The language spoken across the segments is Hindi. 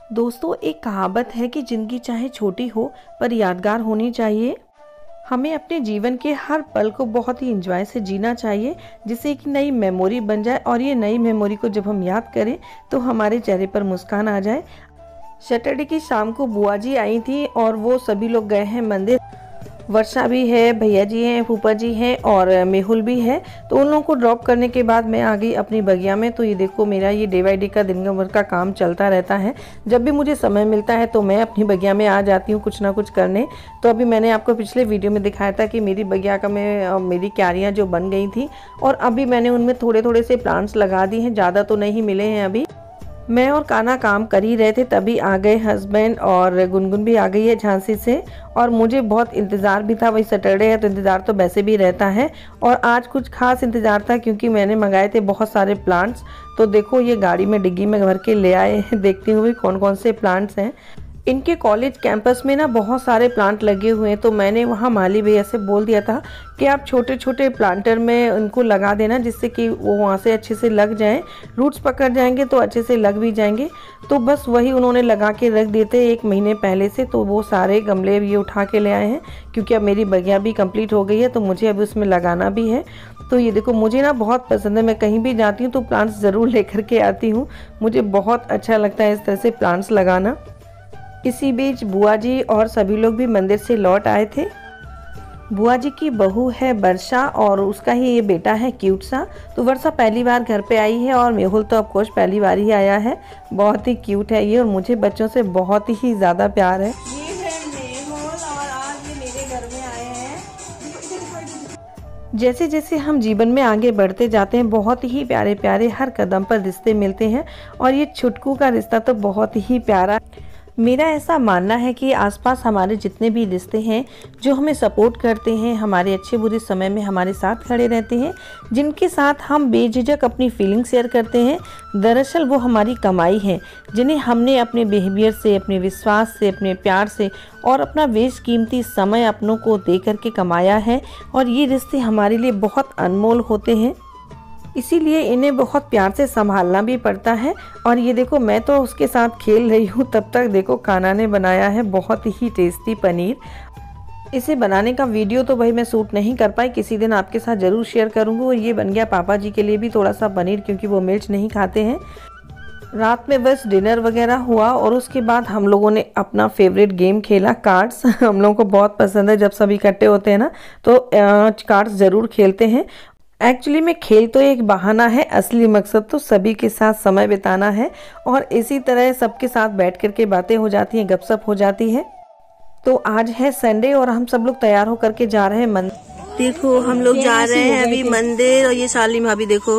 दोस्तों, एक कहावत है कि ज़िंदगी चाहे छोटी हो पर यादगार होनी चाहिए। हमें अपने जीवन के हर पल को बहुत ही एंजॉय से जीना चाहिए, जिससे एक नई मेमोरी बन जाए और ये नई मेमोरी को जब हम याद करें तो हमारे चेहरे पर मुस्कान आ जाए। सैटरडे की शाम को बुआ जी आई थी और वो सभी लोग गए हैं मंदिर। वर्षा भी है, भैया जी हैं, फूफा जी हैं और मेहुल भी है। तो उन लोगों को ड्रॉप करने के बाद मैं आ गई अपनी बगिया में। तो ये देखो, मेरा ये डे बाई डे का दिन भर का काम चलता रहता है। जब भी मुझे समय मिलता है तो मैं अपनी बगिया में आ जाती हूँ कुछ ना कुछ करने। तो अभी मैंने आपको पिछले वीडियो में दिखाया था कि मेरी बगिया का मेरी क्यारियाँ जो बन गई थी और अभी मैंने उनमें थोड़े थोड़े से प्लांट्स लगा दिए हैं, ज़्यादा तो नहीं मिले हैं अभी। मैं और कान्हा काम कर ही रहे थे, तभी आ गए हस्बैंड और गुनगुन भी आ गई है झांसी से। और मुझे बहुत इंतज़ार भी था, वही सैटरडे है तो इंतज़ार तो वैसे भी रहता है। और आज कुछ खास इंतज़ार था क्योंकि मैंने मंगाए थे बहुत सारे प्लांट्स। तो देखो, ये गाड़ी में डिग्गी में भर के ले आए हैं। देखती हूँ कौन कौन से प्लांट्स हैं। इनके कॉलेज कैंपस में ना बहुत सारे प्लांट लगे हुए हैं। तो मैंने वहाँ माली भैया से बोल दिया था कि आप छोटे छोटे प्लांटर में उनको लगा देना, जिससे कि वो वहाँ से अच्छे से लग जाएं, रूट्स पकड़ जाएंगे तो अच्छे से लग भी जाएंगे। तो बस वही उन्होंने लगा के रख दिए थे 1 महीने पहले से। तो वो सारे गमले ये उठा के ले आए हैं क्योंकि अब मेरी बगिया भी कंप्लीट हो गई है, तो मुझे अब उसमें लगाना भी है। तो ये देखो, मुझे ना बहुत पसंद है। मैं कहीं भी जाती हूँ तो प्लांट्स ज़रूर लेकर के आती हूँ। मुझे बहुत अच्छा लगता है इस तरह से प्लांट्स लगाना। इसी बीच बुआ जी और सभी लोग भी मंदिर से लौट आए थे। बुआ जी की बहू है वर्षा और उसका ही ये बेटा है क्यूट सा। तो वर्षा पहली बार घर पे आई है और मेहुल तो ऑफकोर्स पहली बार ही आया है। बहुत ही क्यूट है ये और मुझे बच्चों से बहुत ही ज़्यादा प्यार है। ये है मेहुल और आज ये मेरे घर में आए हैं। जैसे जैसे हम जीवन में आगे बढ़ते जाते हैं, बहुत ही प्यारे प्यारे हर कदम पर रिश्ते मिलते हैं और ये छुटकू का रिश्ता तो बहुत ही प्यारा। मेरा ऐसा मानना है कि आसपास हमारे जितने भी रिश्ते हैं जो हमें सपोर्ट करते हैं, हमारे अच्छे बुरे समय में हमारे साथ खड़े रहते हैं, जिनके साथ हम बेझिझक अपनी फीलिंग शेयर करते हैं, दरअसल वो हमारी कमाई है, जिन्हें हमने अपने बिहेवियर से, अपने विश्वास से, अपने प्यार से और अपना बेशकीमती समय अपनों को दे करके कमाया है। और ये रिश्ते हमारे लिए बहुत अनमोल होते हैं, इसीलिए इन्हें बहुत प्यार से संभालना भी पड़ता है। और ये देखो, मैं तो उसके साथ खेल रही हूँ, तब तक देखो कान्हा ने बनाया है बहुत ही टेस्टी पनीर। इसे बनाने का वीडियो तो भाई मैं शूट नहीं कर पाई, किसी दिन आपके साथ ज़रूर शेयर करूँगी। और ये बन गया पापा जी के लिए भी थोड़ा सा पनीर, क्योंकि वो मिर्च नहीं खाते हैं। रात में बस डिनर वगैरह हुआ और उसके बाद हम लोगों ने अपना फेवरेट गेम खेला, कार्ड्स। हम लोगों को बहुत पसंद है, जब सभी इकट्ठे होते हैं ना तो कार्ड्स ज़रूर खेलते हैं। एक्चुअली में खेल तो एक बहाना है, असली मकसद तो सभी के साथ समय बिताना है। और इसी तरह सबके साथ बैठ कर के बातें हो जाती हैं, गपशप हो जाती है। तो आज है संडे और हम सब लोग तैयार होकर के जा रहे हैं मंदिर। देखो, हम लोग जा रहे हैं अभी मंदिर। और ये सालिम भाभी देखो,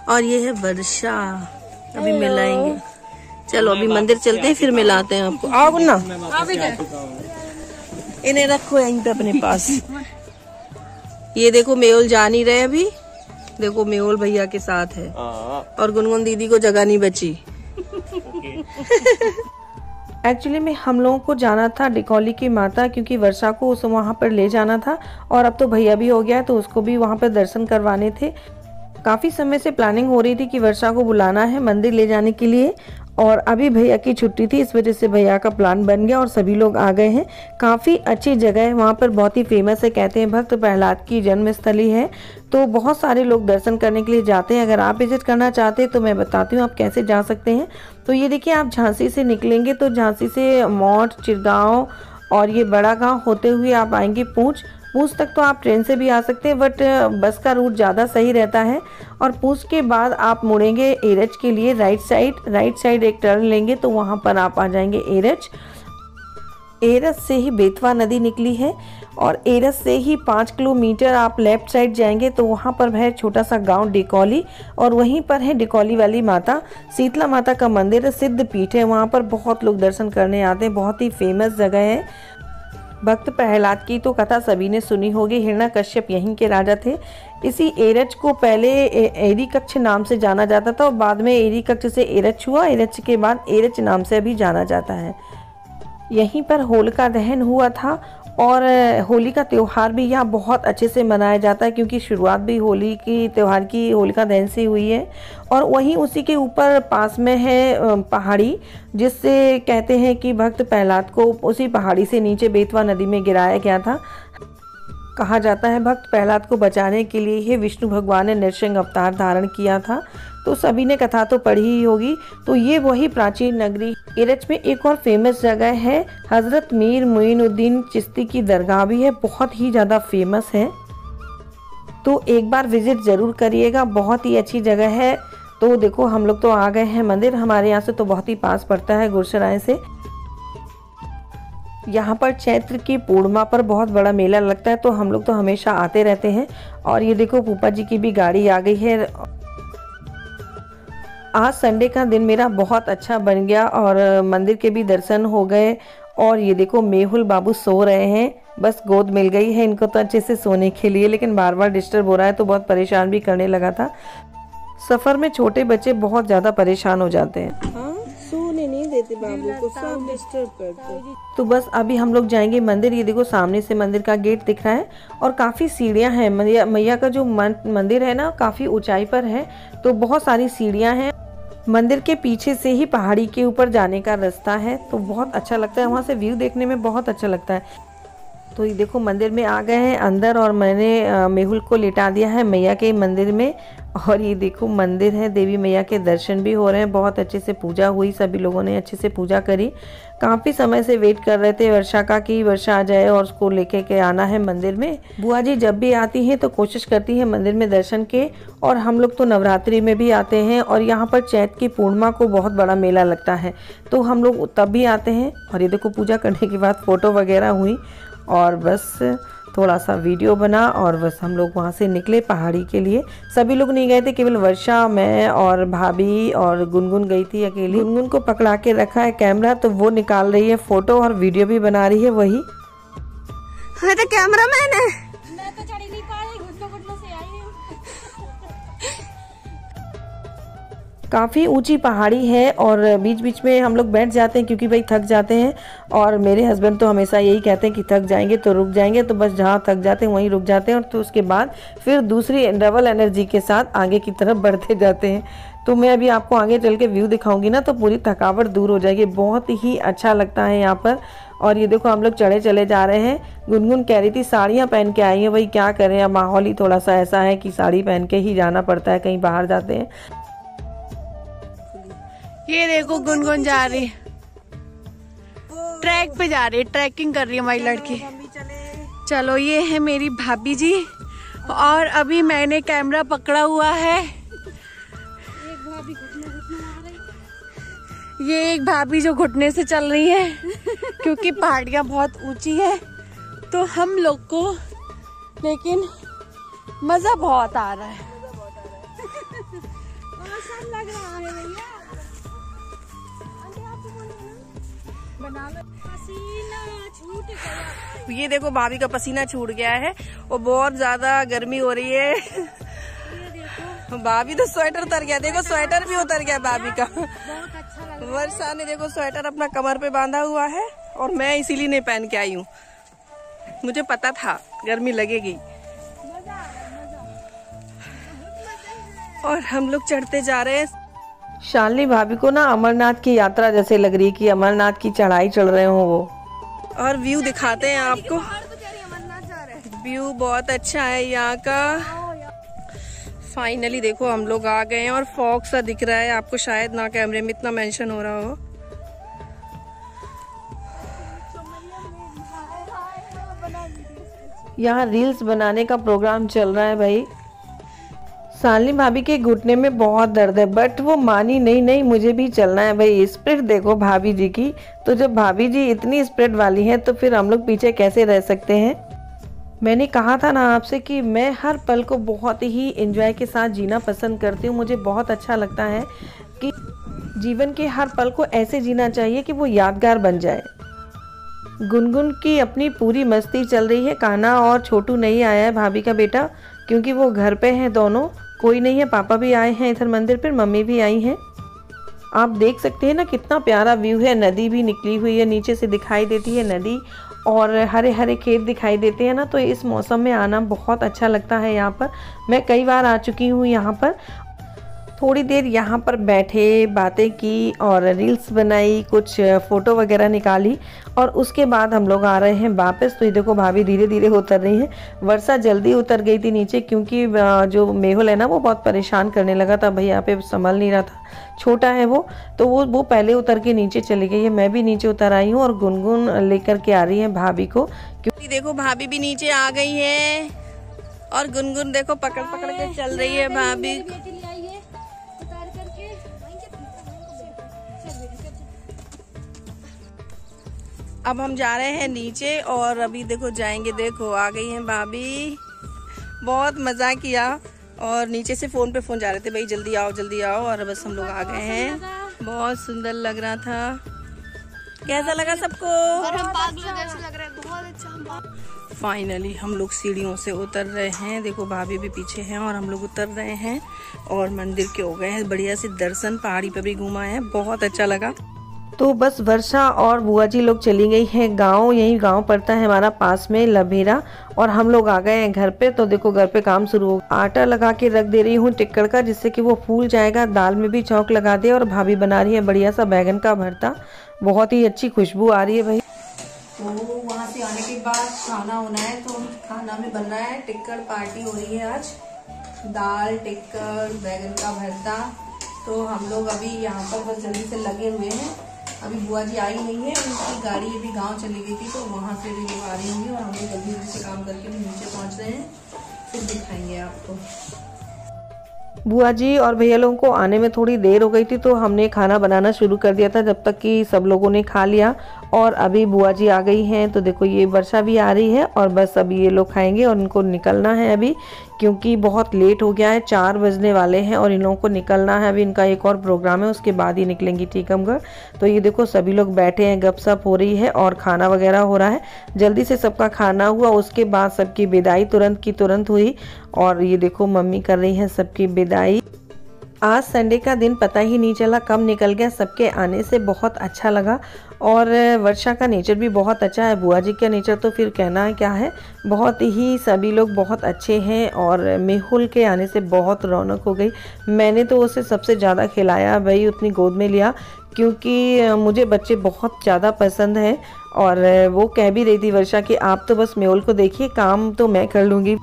और ये है वर्षा। अभी मिलाएंगे। चलो अभी मंदिर चलते हैं, फिर मिलाते हैं आपको। आओ ना, इन्हें रखो यहीं पे अपने पास। ये देखो, मेहुल जा नहीं रहे अभी। देखो, मेहुल भैया के साथ है और गुनगुन दीदी को जगह नहीं बची। एक्चुअली में हम लोगों को जाना था डिकौली की माता, क्योंकि वर्षा को उस वहाँ पर ले जाना था। और अब तो भैया भी हो गया तो उसको भी वहाँ पर दर्शन करवाने थे। काफ़ी समय से प्लानिंग हो रही थी कि वर्षा को बुलाना है मंदिर ले जाने के लिए, और अभी भैया की छुट्टी थी, इस वजह से भैया का प्लान बन गया और सभी लोग आ गए हैं। काफ़ी अच्छी जगह है, वहाँ पर बहुत ही फेमस है, कहते हैं भक्त प्रहलाद की जन्मस्थली है। तो बहुत सारे लोग दर्शन करने के लिए जाते हैं। अगर आप विजिट करना चाहते हैं तो मैं बताती हूँ आप कैसे जा सकते हैं। तो ये देखिए, आप झांसी से निकलेंगे तो झांसी से मौठ, चिरगांव और ये बड़ा गाँव होते हुए आप आएंगे पूंछ तक। तो आप ट्रेन से भी आ सकते हैं, बट बस का रूट ज़्यादा सही रहता है। और पूंछ के बाद आप मुड़ेंगे एरच के लिए, राइट साइड एक टर्न लेंगे तो वहाँ पर आप आ जाएंगे एरच। एरच से ही बेतवा नदी निकली है और एरच से ही 5 किलोमीटर आप लेफ्ट साइड जाएंगे तो वहाँ पर है छोटा सा गांव डिकौली, और वहीं पर है डिकौली वाली माता, शीतला माता का मंदिर है, सिद्ध पीठ है। वहाँ पर बहुत लोग दर्शन करने आते हैं, बहुत ही फेमस जगह है। भक्त प्रहलाद की तो कथा सभी ने सुनी होगी। हिरण्यकश्यप यहीं के राजा थे। इसी एरच को पहले एरिकक्ष नाम से जाना जाता था और बाद में एरिकक्ष से एरच हुआ, एरच के बाद एरच नाम से भी जाना जाता है। यहीं पर होलिका दहन हुआ था और होली का त्यौहार भी यहाँ बहुत अच्छे से मनाया जाता है, क्योंकि शुरुआत भी होली की त्यौहार की होलिका दहन से हुई है। और वहीं उसी के ऊपर पास में है पहाड़ी, जिससे कहते हैं कि भक्त प्रहलाद को उसी पहाड़ी से नीचे बेतवा नदी में गिराया गया था। कहा जाता है भक्त प्रहलाद को बचाने के लिए ही विष्णु भगवान ने नृसिंह अवतार धारण किया था। तो सभी ने कथा तो पढ़ी ही होगी। तो ये वही प्राचीन नगरी। एरच में एक और फेमस जगह है, हज़रत मीर मोइनुद्दीन चिश्ती की दरगाह भी है, बहुत ही ज़्यादा फेमस है। तो एक बार विजिट ज़रूर करिएगा, बहुत ही अच्छी जगह है। तो देखो हम लोग तो आ गए हैं मंदिर, हमारे यहाँ से तो बहुत ही पास पड़ता है गुरसराय से। यहाँ पर चैत्र की पूर्णिमा पर बहुत बड़ा मेला लगता है, तो हम लोग तो हमेशा आते रहते हैं। और ये देखो फूफा जी की भी गाड़ी आ गई है। आज संडे का दिन मेरा बहुत अच्छा बन गया और मंदिर के भी दर्शन हो गए। और ये देखो मेहुल बाबू सो रहे हैं, बस गोद मिल गई है इनको तो अच्छे से सोने के लिए, लेकिन बार बार डिस्टर्ब हो रहा है तो बहुत परेशान भी करने लगा था। सफ़र में छोटे बच्चे बहुत ज़्यादा परेशान हो जाते हैं। सोने नहीं देते बाबू को, सब डिस्टर्ब करते। तो बस अभी हम लोग जाएंगे मंदिर। ये देखो सामने से मंदिर का गेट दिख रहा है और काफ़ी सीढ़ियाँ हैं। मैया का जो मंदिर है ना काफ़ी ऊंचाई पर है, तो बहुत सारी सीढ़ियाँ हैं। मंदिर के पीछे से ही पहाड़ी के ऊपर जाने का रास्ता है, तो बहुत अच्छा लगता है, वहाँ से व्यू देखने में बहुत अच्छा लगता है। तो ये देखो मंदिर में आ गए हैं अंदर और मैंने मेहुल को लिटा दिया है मैया के मंदिर में। और ये देखो मंदिर है, देवी मैया के दर्शन भी हो रहे हैं, बहुत अच्छे से पूजा हुई, सभी लोगों ने अच्छे से पूजा करी। काफ़ी समय से वेट कर रहे थे वर्षा का कि वर्षा आ जाए और उसको लेके के आना है मंदिर में। बुआ जी जब भी आती हैं तो कोशिश करती है मंदिर में दर्शन के, और हम लोग तो नवरात्रि में भी आते हैं। और यहाँ पर चैत्र की पूर्णिमा को बहुत बड़ा मेला लगता है, तो हम लोग तब भी आते हैं। और ये देखो पूजा करने के बाद फ़ोटो वगैरह हुई और बस थोड़ा सा वीडियो बना और बस हम लोग वहाँ से निकले पहाड़ी के लिए। सभी लोग नहीं गए थे, केवल वर्षा, मैं और भाभी और गुनगुन गई थी अकेली। गुनगुन को पकड़ा के रखा है कैमरा, तो वो निकाल रही है फ़ोटो और वीडियो भी बना रही है वही। हाँ तो कैमरा मैन है। मैं तो चढ़ नहीं पा रही, घुटनों से आई हूँ। काफ़ी ऊंची पहाड़ी है और बीच बीच में हम लोग बैठ जाते हैं क्योंकि भाई थक जाते हैं। और मेरे हस्बैंड तो हमेशा यही कहते हैं कि थक जाएंगे तो रुक जाएंगे, तो बस जहाँ थक जाते हैं वहीं रुक जाते हैं और तो उसके बाद फिर दूसरी डबल एनर्जी के साथ आगे की तरफ बढ़ते जाते हैं। तो मैं अभी आपको आगे चल के व्यू दिखाऊंगी ना, तो पूरी थकावट दूर हो जाएगी, बहुत ही अच्छा लगता है यहाँ पर। और ये देखो हम लोग चढ़े चले जा रहे हैं। गुनगुन कह रही थी साड़ियाँ पहन के आई हैं, भाई क्या करें, अब माहौल ही थोड़ा सा ऐसा है कि साड़ी पहन के ही जाना पड़ता है, कहीं बाहर जाते हैं। ये देखो गुनगुन जा रही है, ट्रैक पे जा रही है, ट्रैकिंग कर रही है हमारी लड़की। चलो ये है मेरी भाभी जी, और अभी मैंने कैमरा पकड़ा हुआ है। ये एक भाभी जो घुटने से चल रही है क्योंकि पहाड़ियाँ बहुत ऊंची है, तो हम लोग को लेकिन मजा बहुत आ रहा है। लग रहा है भैया, पसीना छूट गया। ये देखो भाभी का पसीना छूट गया है और बहुत ज्यादा गर्मी हो रही है। भाभी तो स्वेटर उतर गया, देखो स्वेटर भी उतर गया भाभी का। बहुत अच्छा लग रहा वर्षा ने देखो स्वेटर अपना कमर पे बांधा हुआ है और मैं इसीलिए नहीं पहन के आई हूँ, मुझे पता था गर्मी लगेगी। और हम लोग चढ़ते जा रहे हैं। शालिनी भाभी को ना अमरनाथ की यात्रा जैसे लग रही है कि अमरनाथ की चढ़ाई चढ़ रहे हो वो। और व्यू दिखाते हैं आपको, व्यू बहुत अच्छा है यहाँ का। फाइनली देखो हम लोग आ गए हैं और फॉग सा दिख रहा है आपको, शायद ना कैमरे में इतना मेंशन हो रहा हो। यहाँ रील्स बनाने का प्रोग्राम चल रहा है भाई। शालिनी भाभी के घुटने में बहुत दर्द है, बट वो मानी नहीं मुझे भी चलना है भाई। स्पिरिट देखो भाभी जी की, तो जब भाभी जी इतनी स्पिरिट वाली हैं तो फिर हम लोग पीछे कैसे रह सकते हैं। मैंने कहा था ना आपसे कि मैं हर पल को बहुत ही एंजॉय के साथ जीना पसंद करती हूँ। मुझे बहुत अच्छा लगता है कि जीवन के हर पल को ऐसे जीना चाहिए कि वो यादगार बन जाए। गुनगुन की अपनी पूरी मस्ती चल रही है। कान्हा और छोटू नहीं आया है भाभी का बेटा, क्योंकि वो घर पे हैं दोनों, कोई नहीं है। पापा भी आए हैं इधर मंदिर पर, मम्मी भी आई हैं। आप देख सकते हैं ना कितना प्यारा व्यू है, नदी भी निकली हुई है, नीचे से दिखाई देती है नदी। और हरे हरे खेत दिखाई देते हैं ना, तो इस मौसम में आना बहुत अच्छा लगता है। यहाँ पर मैं कई बार आ चुकी हूँ। यहाँ पर थोड़ी देर यहाँ पर बैठे, बातें की और रील्स बनाई, कुछ फ़ोटो वगैरह निकाली और उसके बाद हम लोग आ रहे हैं वापस। तो ये देखो भाभी धीरे धीरे उतर रही हैं। वर्षा जल्दी उतर गई थी नीचे, क्योंकि जो मेहुल है ना वो बहुत परेशान करने लगा था, भैया पे संभल नहीं रहा था, छोटा है वो, तो वो पहले उतर के नीचे चली गई है। मैं भी नीचे उतर आई हूँ और गुनगुन लेकर के आ रही है भाभी को, क्योंकि देखो भाभी भी नीचे आ गई है और गुनगुन देखो पकड़ पकड़ के चल रही है भाभी। अब हम जा रहे हैं नीचे और अभी देखो जाएंगे, देखो आ गई हैं भाभी। बहुत मजा किया और नीचे से फोन पे फोन जा रहे थे, भाई जल्दी आओ और बस हम लोग आ गए हैं। बहुत सुंदर लग रहा था। कैसा लगा सबको? फाइनली हम लोग सीढ़ियों से उतर रहे हैं। देखो भाभी भी पीछे हैं और हम लोग उतर रहे हैं और मंदिर के हो गए हैं बढ़िया से दर्शन। पहाड़ी पे भी घूमा है, बहुत अच्छा लगा। तो बस वर्षा और बुआ जी लोग चली गई है गांव। यही गांव पड़ता है हमारा पास में, लभेरा, और हम लोग आ गए हैं घर पे। तो देखो घर पे काम शुरू हो, आटा लगा के रख दे रही हूँ टिक्कड़ का, जिससे कि वो फूल जाएगा। दाल में भी चौंक लगा दे और भाभी बना रही है बढ़िया सा बैगन का भरता। बहुत ही अच्छी खुशबू आ रही है भाई। तो वहाँ से आने के बाद खाना होना है, तो खाना में बन रहा है टिक्कड़ पार्टी हो रही है आज। दाल, टिक्कड़, बैगन का भरता। तो हम लोग अभी यहाँ पर बस जल्दी से लगे हुए हैं। अभी बुआ जी आई नहीं है, उनकी गाड़ी अभी गांव चली गई थी, तो वहां से भी लोग आ रही होंगी और हम लोग जल्दी से काम करके भी नीचे पहुंच रहे हैं, फिर दिखाएंगे आपको। बुआ जी और भैया लोगों को आने में थोड़ी देर हो गई थी, तो हमने खाना बनाना शुरू कर दिया था जब तक कि सब लोगों ने खा लिया। और अभी बुआ जी आ गई हैं, तो देखो ये वर्षा भी आ रही है और बस अभी ये लोग खाएंगे और इनको निकलना है अभी, क्योंकि बहुत लेट हो गया है, 4 बजने वाले हैं और इन लोगों को निकलना है। अभी इनका एक और प्रोग्राम है, उसके बाद ही निकलेंगी टीकमगढ़। तो ये देखो सभी लोग बैठे हैं, गपशप हो रही है और खाना वगैरह हो रहा है। जल्दी से सबका खाना हुआ, उसके बाद सबकी विदाई तुरंत की तुरंत हुई। और ये देखो मम्मी कर रही हैं सबकी विदाई। आज संडे का दिन पता ही नहीं चला कब निकल गया, सबके आने से बहुत अच्छा लगा। और वर्षा का नेचर भी बहुत अच्छा है, बुआ जी का नेचर तो फिर कहना क्या है, बहुत ही सभी लोग बहुत अच्छे हैं। और मेहुल के आने से बहुत रौनक हो गई। मैंने तो उसे सबसे ज़्यादा खिलाया भाई, उतनी गोद में लिया, क्योंकि मुझे बच्चे बहुत ज़्यादा पसंद हैं। और वो कह भी रही थी वर्षा कि आप तो बस मेहुल को देखिए, काम तो मैं कर लूँगी।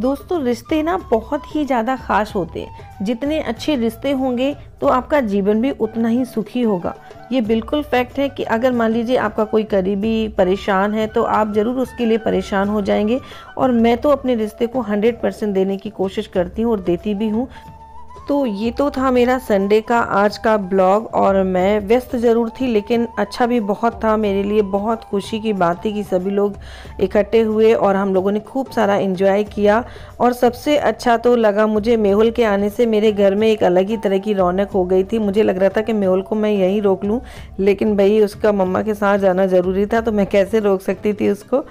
दोस्तों रिश्ते ना बहुत ही ज़्यादा खास होते हैं। जितने अच्छे रिश्ते होंगे तो आपका जीवन भी उतना ही सुखी होगा। ये बिल्कुल फैक्ट है कि अगर मान लीजिए आपका कोई करीबी परेशान है तो आप ज़रूर उसके लिए परेशान हो जाएंगे। और मैं तो अपने रिश्ते को 100% देने की कोशिश करती हूँ और देती भी हूँ। तो ये तो था मेरा संडे का आज का ब्लॉग। और मैं व्यस्त ज़रूर थी, लेकिन अच्छा भी बहुत था मेरे लिए। बहुत खुशी की बात थी कि सभी लोग इकट्ठे हुए और हम लोगों ने खूब सारा एंजॉय किया। और सबसे अच्छा तो लगा मुझे मेहुल के आने से मेरे घर में एक अलग ही तरह की रौनक हो गई थी। मुझे लग रहा था कि मेहुल को मैं यहीं रोक लूँ, लेकिन भाई उसका मम्मा के साथ जाना ज़रूरी था, तो मैं कैसे रोक सकती थी उसको।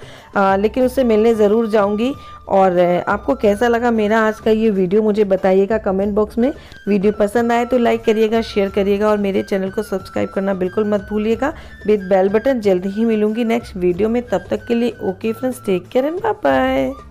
लेकिन उससे मिलने ज़रूर जाऊँगी। और आपको कैसा लगा मेरा आज का ये वीडियो मुझे बताइएगा कमेंट बॉक्स में। वीडियो पसंद आए तो लाइक करिएगा, शेयर करिएगा और मेरे चैनल को सब्सक्राइब करना बिल्कुल मत भूलिएगा विद बेल बटन। जल्दी ही मिलूंगी नेक्स्ट वीडियो में, तब तक के लिए okay friends, take care and bye bye.